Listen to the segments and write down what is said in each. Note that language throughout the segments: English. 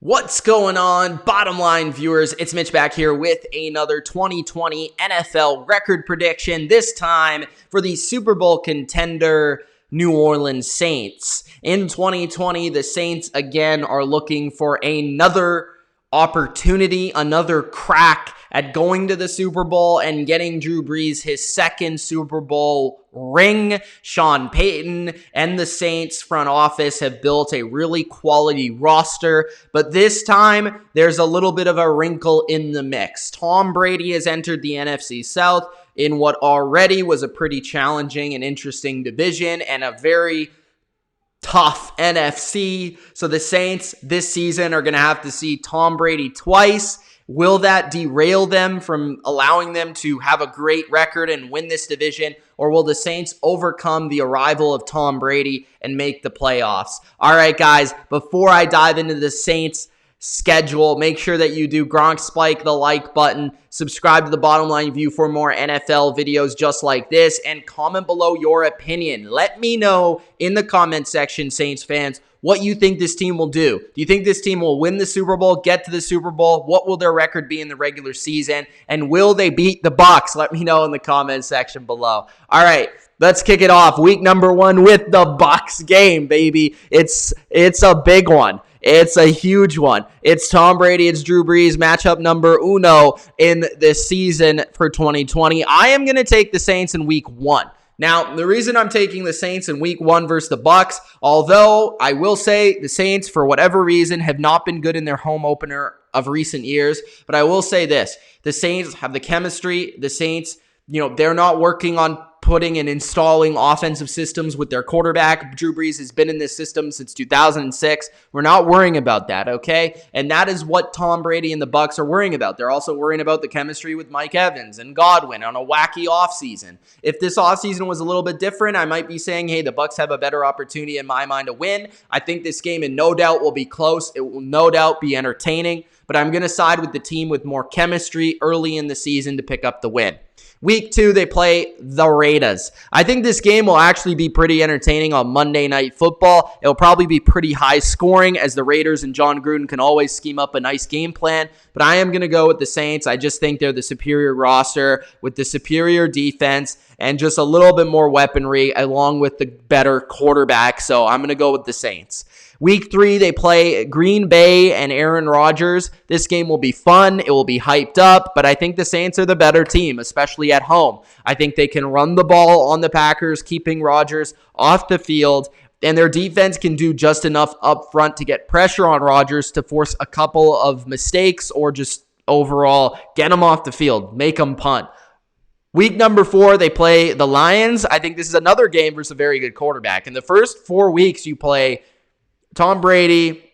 What's going on, bottom line viewers? It's Mitch back here with another 2020 NFL record prediction, this time for the Super Bowl contender New Orleans Saints. In 2020, the Saints again are looking for another opportunity, another crack at going to the Super Bowl and getting Drew Brees his second Super Bowl ring. Sean Payton and the Saints front office have built a really quality roster, but this time there's a little bit of a wrinkle in the mix. Tom Brady has entered the NFC South in what already was a pretty challenging and interesting division and a very tough NFC. So the Saints this season are going to have to see Tom Brady twice. Will that derail them from allowing them to have a great record and win this division? Or will the Saints overcome the arrival of Tom Brady and make the playoffs? All right, guys, before I dive into the Saints schedule, make sure that you do Gronk Spike the like button, subscribe to the Bottom Line View for more NFL videos just like this, and comment below your opinion. Let me know in the comment section, Saints fans, what you think this team will do. Do you think this team will win the Super Bowl, get to the Super Bowl? What will their record be in the regular season? And will they beat the Bucs? Let me know in the comment section below. All right, let's kick it off. Week number 1 with the Bucs game, baby. It's a big one. It's a huge one. It's Tom Brady, it's Drew Brees, matchup number uno in this season for 2020. I am going to take the Saints in week 1. Now, the reason I'm taking the Saints in week 1 versus the Bucs, although I will say the Saints, for whatever reason, have not been good in their home opener of recent years, but I will say this. The Saints have the chemistry. The Saints, they're not working on putting and installing offensive systems with their quarterback. Drew Brees has been in this system since 2006. We're not worrying about that, okay? And that is what Tom Brady and the Bucs are worrying about. They're also worrying about the chemistry with Mike Evans and Godwin on a wacky offseason. If this offseason was a little bit different, I might be saying, hey, the Bucs have a better opportunity in my mind to win. I think this game in no doubt will be close. It will no doubt be entertaining, but I'm going to side with the team with more chemistry early in the season to pick up the win. Week 2, they play the Raiders. I think this game will actually be pretty entertaining on Monday Night Football. It'll probably be pretty high scoring as the Raiders and John Gruden can always scheme up a nice game plan. But I am going to go with the Saints. I just think they're the superior roster with the superior defense and just a little bit more weaponry along with the better quarterback. So I'm going to go with the Saints. Week 3, they play Green Bay and Aaron Rodgers. This game will be fun. It will be hyped up, but I think the Saints are the better team, especially at home. I think they can run the ball on the Packers, keeping Rodgers off the field, and their defense can do just enough up front to get pressure on Rodgers to force a couple of mistakes or just overall get him off the field, make him punt. Week number 4, they play the Lions. I think this is another game versus a very good quarterback. In the first 4 weeks, you play Tom Brady,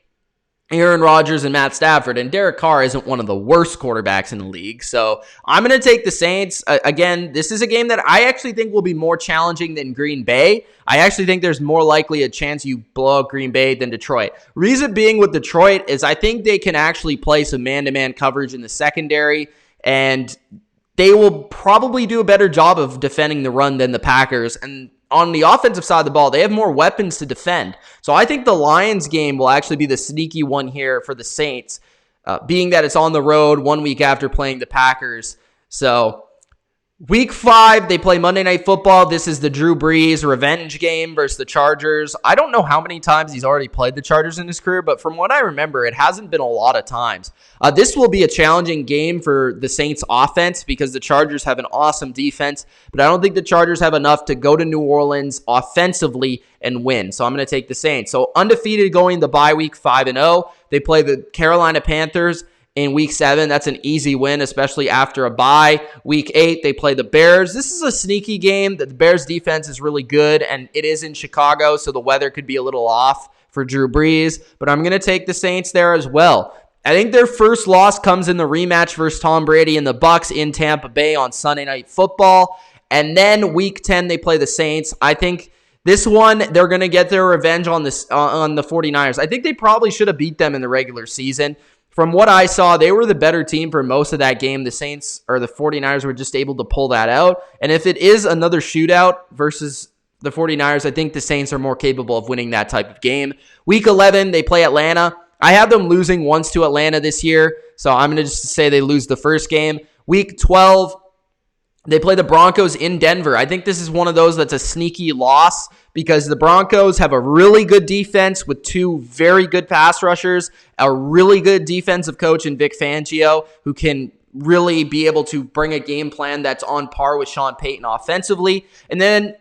Aaron Rodgers, and Matt Stafford. And Derek Carr isn't one of the worst quarterbacks in the league. So I'm going to take the Saints. Again, this is a game that I actually think will be more challenging than Green Bay. I actually think there's more likely a chance you blow out Green Bay than Detroit. Reason being with Detroit is I think they can actually play some man-to-man coverage in the secondary, and they will probably do a better job of defending the run than the Packers. And on the offensive side of the ball, they have more weapons to defend. So I think the Lions game will actually be the sneaky one here for the Saints, being that it's on the road 1 week after playing the Packers. So week 5, they play Monday Night Football. This is the Drew Brees revenge game versus the Chargers. I don't know how many times he's already played the Chargers in his career, but from what I remember, it hasn't been a lot of times. This will be a challenging game for the Saints offense because the Chargers have an awesome defense, but I don't think the Chargers have enough to go to New Orleans offensively and win. So I'm going to take the Saints. So undefeated going the bye week 5-0. They play the Carolina Panthers in week 7. That's an easy win, especially after a bye. Week 8, they play the Bears. This is a sneaky game. The Bears defense is really good, and it is in Chicago, so the weather could be a little off for Drew Brees, but I'm going to take the Saints there as well. I think their first loss comes in the rematch versus Tom Brady and the Bucs in Tampa Bay on Sunday Night Football, and then week 10, they play the Saints. I think this one, they're going to get their revenge on the 49ers. I think they probably should have beat them in the regular season. From what I saw, they were the better team for most of that game. The Saints or the 49ers were just able to pull that out. And if it is another shootout versus the 49ers, I think the Saints are more capable of winning that type of game. Week 11, they play Atlanta. I have them losing once to Atlanta this year, so I'm going to just say they lose the first game. Week 12, they play the Broncos in Denver. I think this is one of those that's a sneaky loss because the Broncos have a really good defense with two very good pass rushers, a really good defensive coach in Vic Fangio who can really be able to bring a game plan that's on par with Sean Payton offensively. And then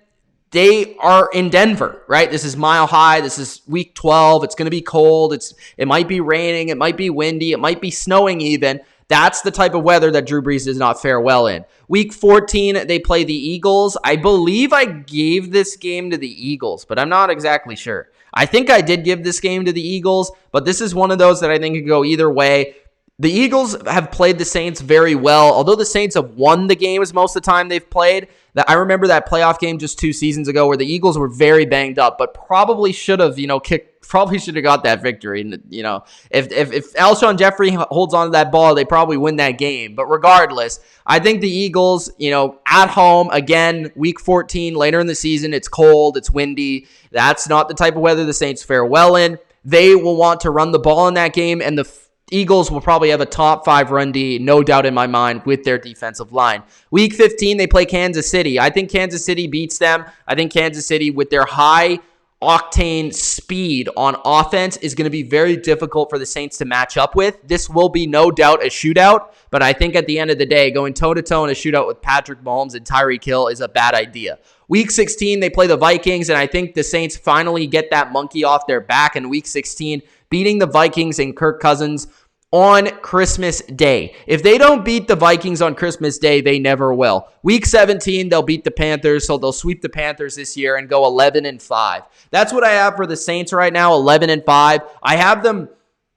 they are in Denver, right? This is Mile High. This is week 12. It's going to be cold. It might be raining. It might be windy. It might be snowing even. That's the type of weather that Drew Brees does not fare well in. Week 14, they play the Eagles. I believe I gave this game to the Eagles, but I'm not exactly sure. I think I did give this game to the Eagles, but this is one of those that I think could go either way. The Eagles have played the Saints very well. Although the Saints have won the games most of the time they've played, I remember that playoff game just 2 seasons ago where the Eagles were very banged up, but probably should have, got that victory. And, if Alshon Jeffrey holds on to that ball, they probably win that game. But regardless, I think the Eagles, at home, again, week 14, later in the season, it's cold, it's windy. That's not the type of weather the Saints fare well in. They will want to run the ball in that game, and the Eagles will probably have a top 5 run D, no doubt in my mind, with their defensive line. Week 15, they play Kansas City. I think Kansas City beats them. I think Kansas City, with their high octane speed on offense, is going to be very difficult for the Saints to match up with. This will be no doubt a shootout, but I think at the end of the day, going toe-to-toe in a shootout with Patrick Mahomes and Tyreek Hill is a bad idea. Week 16, they play the Vikings, and I think the Saints finally get that monkey off their back in Week 16, beating the Vikings and Kirk Cousins on Christmas Day. If they don't beat the Vikings on Christmas Day, they never will. Week 17, they'll beat the Panthers, so they'll sweep the Panthers this year and go 11-5. That's what I have for the Saints right now, 11-5. I have them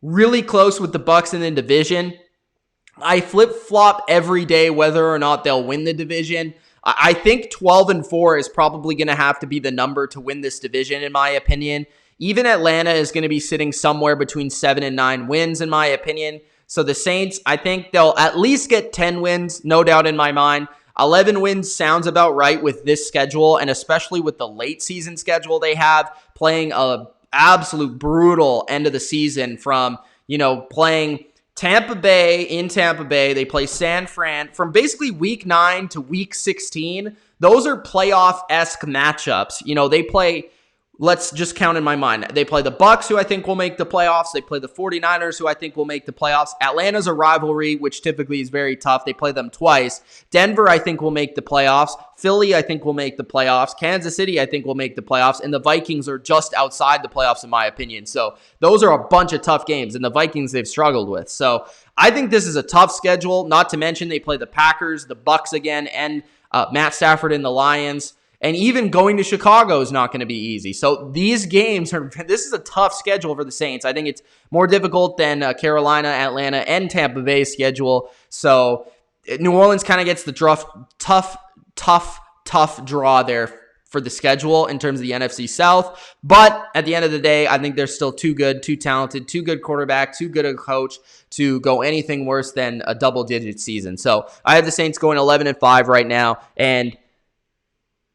really close with the Bucs in the division. I flip-flop every day whether or not they'll win the division. I think 12-4 is probably going to have to be the number to win this division, in my opinion. Even Atlanta is going to be sitting somewhere between 7 and 9 wins, in my opinion. So the Saints, I think they'll at least get 10 wins, no doubt in my mind. 11 wins sounds about right with this schedule, and especially with the late season schedule they have, playing a absolute brutal end of the season from, playing Tampa Bay in Tampa Bay. They play San Fran from basically week 9 to week 16. Those are playoff-esque matchups. They play... Let's just count in my mind. They play the Bucs, who I think will make the playoffs. They play the 49ers, who I think will make the playoffs. Atlanta's a rivalry, which typically is very tough. They play them twice. Denver, I think, will make the playoffs. Philly, I think, will make the playoffs. Kansas City, I think, will make the playoffs. And the Vikings are just outside the playoffs, in my opinion. So those are a bunch of tough games. And the Vikings, they've struggled with. So I think this is a tough schedule. Not to mention they play the Packers, the Bucs again, and Matt Stafford and the Lions. And even going to Chicago is not going to be easy. So these games this is a tough schedule for the Saints. I think it's more difficult than Carolina, Atlanta, and Tampa Bay's schedule. So New Orleans kind of gets the tough draw there for the schedule in terms of the NFC South. But at the end of the day, I think they're still too good, too talented, too good quarterback, too good a coach to go anything worse than a double-digit season. So I have the Saints going 11-5 right now, and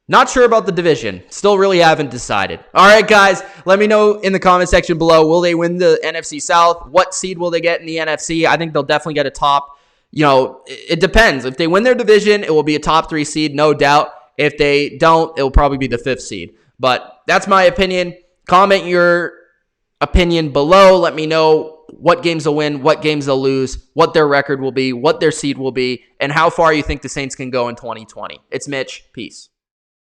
not sure about the division. Still really haven't decided. All right, guys, let me know in the comment section below. Will they win the NFC South? What seed will they get in the NFC? I think they'll definitely get a top. It depends. If they win their division, it will be a top 3 seed, no doubt. If they don't, it will probably be the 5th seed. But that's my opinion. Comment your opinion below. Let me know what games they'll win, what games they'll lose, what their record will be, what their seed will be, and how far you think the Saints can go in 2020. It's Mitch. Peace.